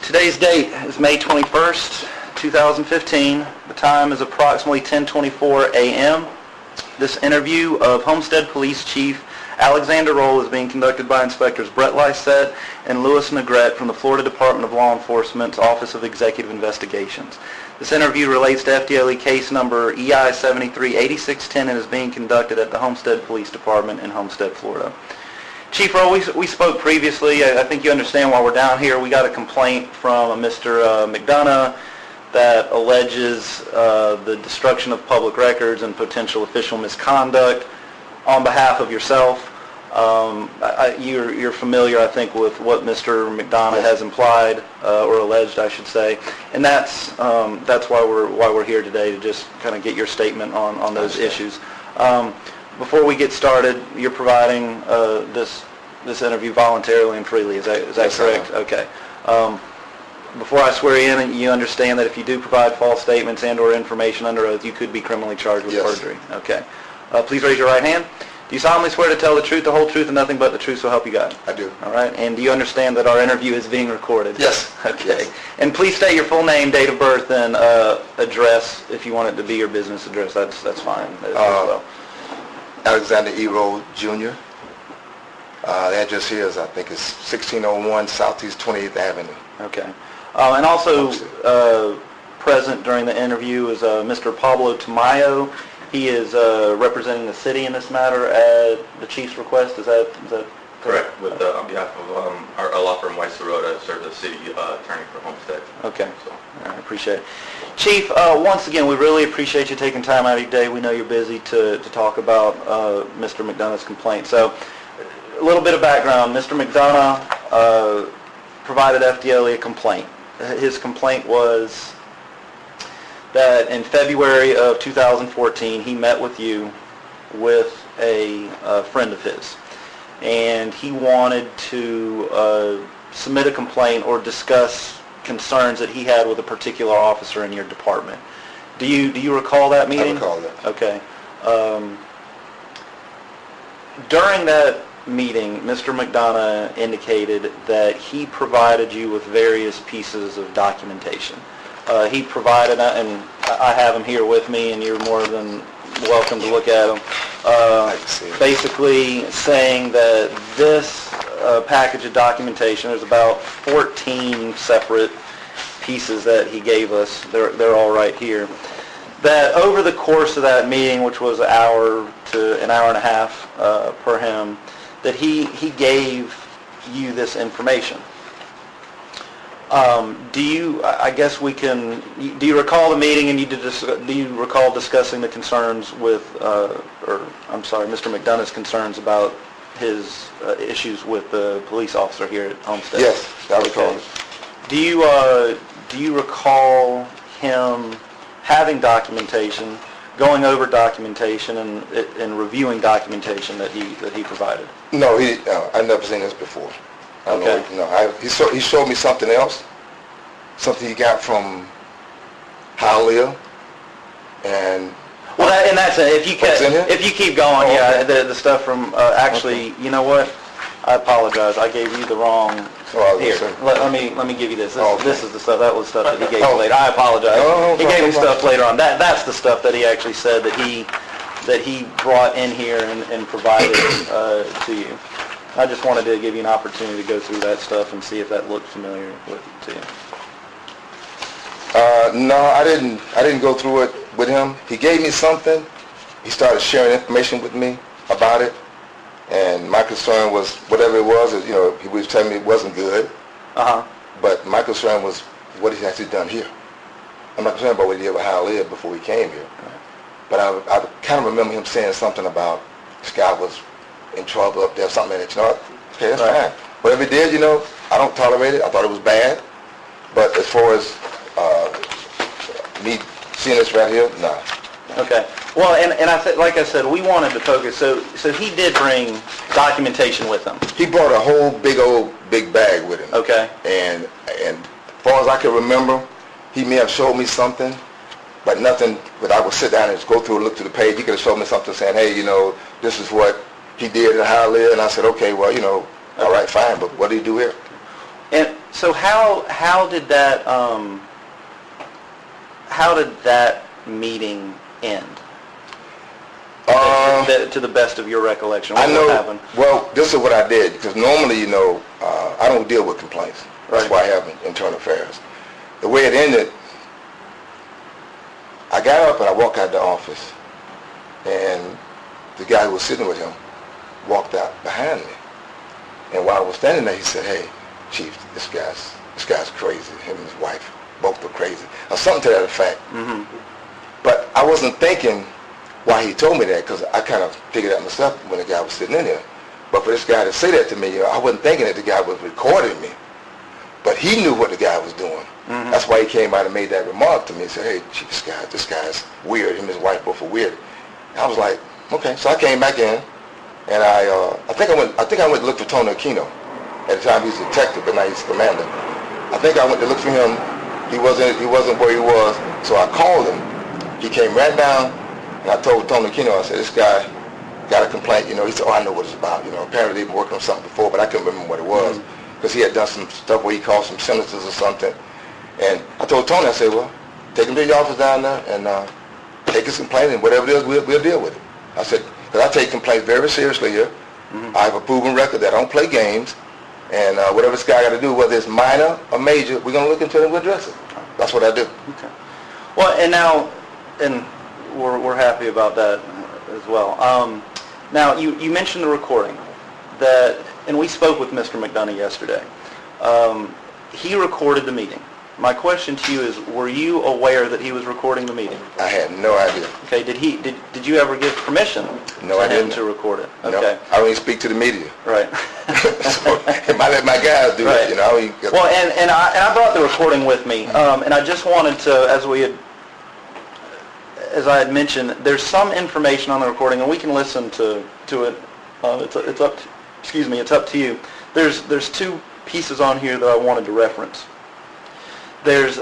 Today's date is May 21st, 2015. The time is approximately 10:24 a.m. This interview of Homestead Police Chief Alexander Rolle is being conducted by Inspectors Brett Lysette and Louis Negrete from the Florida Department of Law Enforcement's Office of Executive Investigations. This interview relates to FDLE case number EI 738610 and is being conducted at the Homestead Police Department in Homestead, Florida. Chief Rolle, we spoke previously. I think you understand why we're down here. We got a complaint from a Mr. McDonough that alleges the destruction of public records and potential official misconduct on behalf of yourself. You're familiar, I think, with what Mr. McDonough has implied or alleged, I should say, and that's why we're here today, to just kind of get your statement on those issues. Before we get started, you're providing this interview voluntarily and freely. Is that correct? Okay. Before I swear you in, you understand that if you do provide false statements and/or information under oath, you could be criminally charged with perjury. Okay. Please raise your right hand. Do you solemnly swear to tell the truth, the whole truth, and nothing but the truth, so help you God? I do. All right. And do you understand that our interview is being recorded? Yes. Okay. Yes. And please state your full name, date of birth, and address. If you want it to be your business address, that's fine as well. Alexander E. Rolle, Jr. The address here is, I think, it's 1601 Southeast 28th Avenue. Okay. And also present during the interview is Mr. Pablo Tamayo. He is representing the city in this matter at the chief's request. Is that correct? With on behalf of our law firm Weiss Sirota, serve the city attorney for Homestead. Okay. So I appreciate it. Chief, once again, we really appreciate you taking time out of your day. We know you're busy to talk about Mr. McDonough's complaint. So a little bit of background. Mr. McDonough provided FDLE a complaint. His complaint was that in February of 2014, he met with you with a friend of his, and he wanted to submit a complaint or discuss concerns that he had with a particular officer in your department. Do you recall that meeting? I recall that. Okay. During that meeting, Mr. McDonough indicated that he provided you with various pieces of documentation. He provided, and I have them here with me, and you're more than welcome to look at them, basically saying that this package of documentation, there's about 14 separate pieces that he gave us, they're all right here, that over the course of that meeting, which was an hour to an hour and a half per him, that he gave you this information. Do you recall the meeting, and do you recall discussing the concerns with, Mr. McDonough's concerns about his issues with the police officer here at Homestead? Yes, I recall it. Do you recall him having documentation, going over documentation, and reviewing documentation that he provided? No, I've never seen this before. Okay. He showed me something else, something he got from Hialeah, and and that's it. If you keep going, okay. the stuff from actually, you know what? I apologize. I gave you the wrong. Here, let me give you this. This is the stuff. That was stuff that he gave me later. I apologize. He gave me stuff later on. That's the stuff that he actually said that he brought in here and provided to you. I just wanted to give you an opportunity to go through that stuff and see if that looked familiar to you. No, I didn't go through it with him. He gave me something. He started sharing information with me about it, and my concern was whatever it was. He was telling me it wasn't good. But my concern was what he actually done here. I'm not concerned about what he did with Hialeah before he came here. But I kind of remember him saying something about this guy was in trouble up there, something like that. Okay, that's fine. Whatever he did, I don't tolerate it. I thought it was bad. But as far as me seeing this right here, no. Okay. Well, and like I said, we wanted to focus. So he did bring documentation with him. He brought a whole big bag with him. Okay. And as far as I can remember, he may have showed me something, but nothing, but I would sit down and just go through and look through the page. He could have showed me something saying, hey, you know, this is what he did and how I live, and I said, okay, well, you know, all right, fine, but what did he do here? And so how did that meeting end? To the best of your recollection, what happened? Well, this is what I did, because normally, you know, I don't deal with complaints. That's Right. why I have internal affairs. The way it ended, I got up and I walked out the office, and the guy who was sitting with him walked out behind me. And while I was standing there, he said, hey, Chief, this guy's crazy. Him and his wife, both are crazy. Or something to that effect. Mm-hmm. But I wasn't thinking why he told me that, because I kind of figured out myself when the guy was sitting in here. But for this guy to say that to me, you know, I wasn't thinking that the guy was recording me. But he knew what the guy was doing. Mm-hmm. That's why he came out and made that remark to me. He said, hey, Chief, this guy's weird. Him and his wife both are weird. And I was like, okay. So I came back in, and I think I went to look for Tony Aquino. At the time he was a detective, but now he's a commander. I think I went to look for him. He wasn't where he was, so I called him. He came right down, and I told Tony Aquino, I said, this guy got a complaint, you know. He said, oh, I know what it's about. You know, apparently they've been working on something before, but I couldn't remember what it was, because he had done some stuff where he called some senators or something. And I told Tony, I said, well, take him to the office down there and take his complaint, and whatever it is, we'll deal with it. I said, because I take complaints very seriously here. Mm-hmm. I have a proven record that I don't play games, and whatever this guy got to do, whether it's minor or major, we're going to look into it and we'll address it. That's what I do. Okay. Well, and now, and we're happy about that as well. Now, you mentioned the recording, and we spoke with Mr. McDonough yesterday. He recorded the meeting. My question to you is, were you aware that he was recording the meeting? I had no idea. Okay, did you ever give permission No, I to him didn't. to record it? No, Okay. I don't even speak to the media. Right. So, I let my guys do Right. it, you know. Well, and I brought the recording with me, and I just wanted to, as I had mentioned, there's some information on the recording, and we can listen to it. It's up to you. There's two pieces on here that I wanted to reference. There's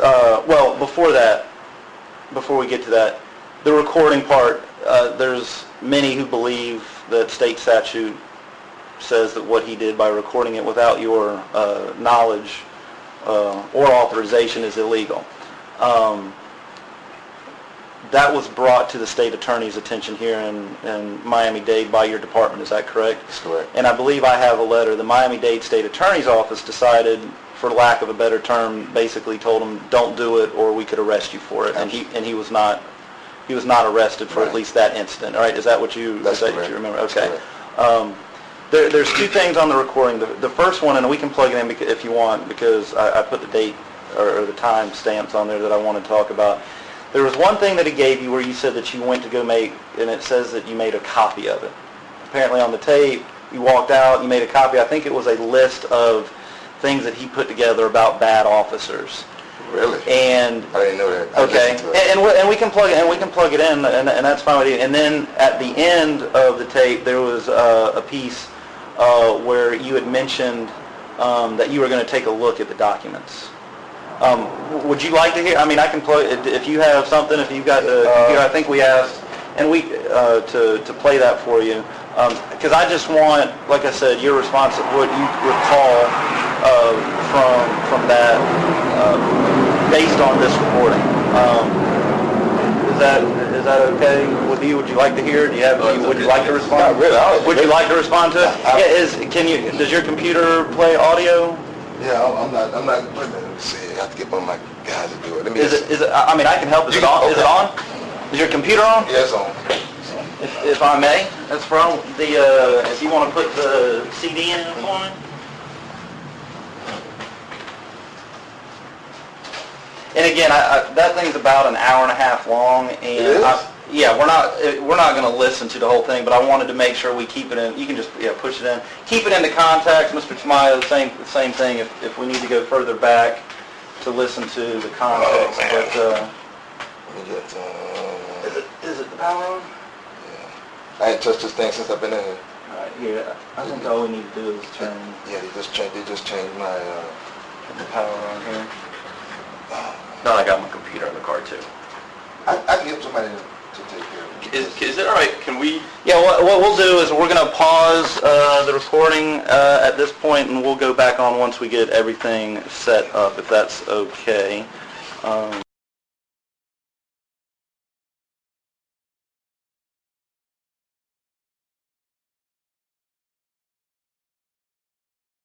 before we get to that, the recording part. There's many who believe that state statute says that what he did by recording it without your knowledge or authorization is illegal. That was brought to the state attorney's attention here in Miami-Dade by your department, is that correct? That's correct. And I believe I have a letter. The Miami-Dade State Attorney's Office decided, for lack of a better term, basically told him, don't do it or we could arrest you for it. And he was not arrested for at least that incident. All right, is that what you remember? Okay. There's two things on the recording. The first one, and we can plug it in if you want, because I put the date or the time stamps on there that I want to talk about. There was one thing that he gave you where you said that you went to go make, and it says that you made a copy of it. Apparently on the tape, you walked out, you made a copy. I think it was a list of things that he put together about bad officers. Really? And I didn't know that. okay, and we can plug it in, and that's fine with you. And then at the end of the tape, there was a piece where you had mentioned that you were going to take a look at the documents. Would you like to hear? I mean, I can play if you have something. If you've got the computer, I think we asked, and we to play that for you, because I just want, like I said, your response of what you recall from that based on this recording. Is that okay with you? Would you like to hear? Would you like to respond? Not really. Would you like to respond to it? Does your computer play audio? Yeah, I'm not. Wait a minute. Let me see. I have to get one of my guys to do it. Is it? I mean, I can help. Is it on? Okay. Is it on? Is your computer on? Yeah, it's on. If I may, that's from the. If you want to put the CD in for me. And again, that thing's about an hour and a half long, and it is? yeah, we're not going to listen to the whole thing, but I wanted to make sure we keep it in. You can just push it in, keep it into context. Mr. Tamayo, same thing. If we need to go further back to listen to the context, but Let me get. is it the power on? Yeah. I ain't touched this thing since I've been in here. All right, yeah. I think all we need to do is turn Yeah, they just changed my. the power on here. No, I got my computer in the car too. I can get somebody to take care of it. Is it all right, can we, Yeah, what we'll do is we're going to pause the recording at this point, and we'll go back on once we get everything set up, if that's okay.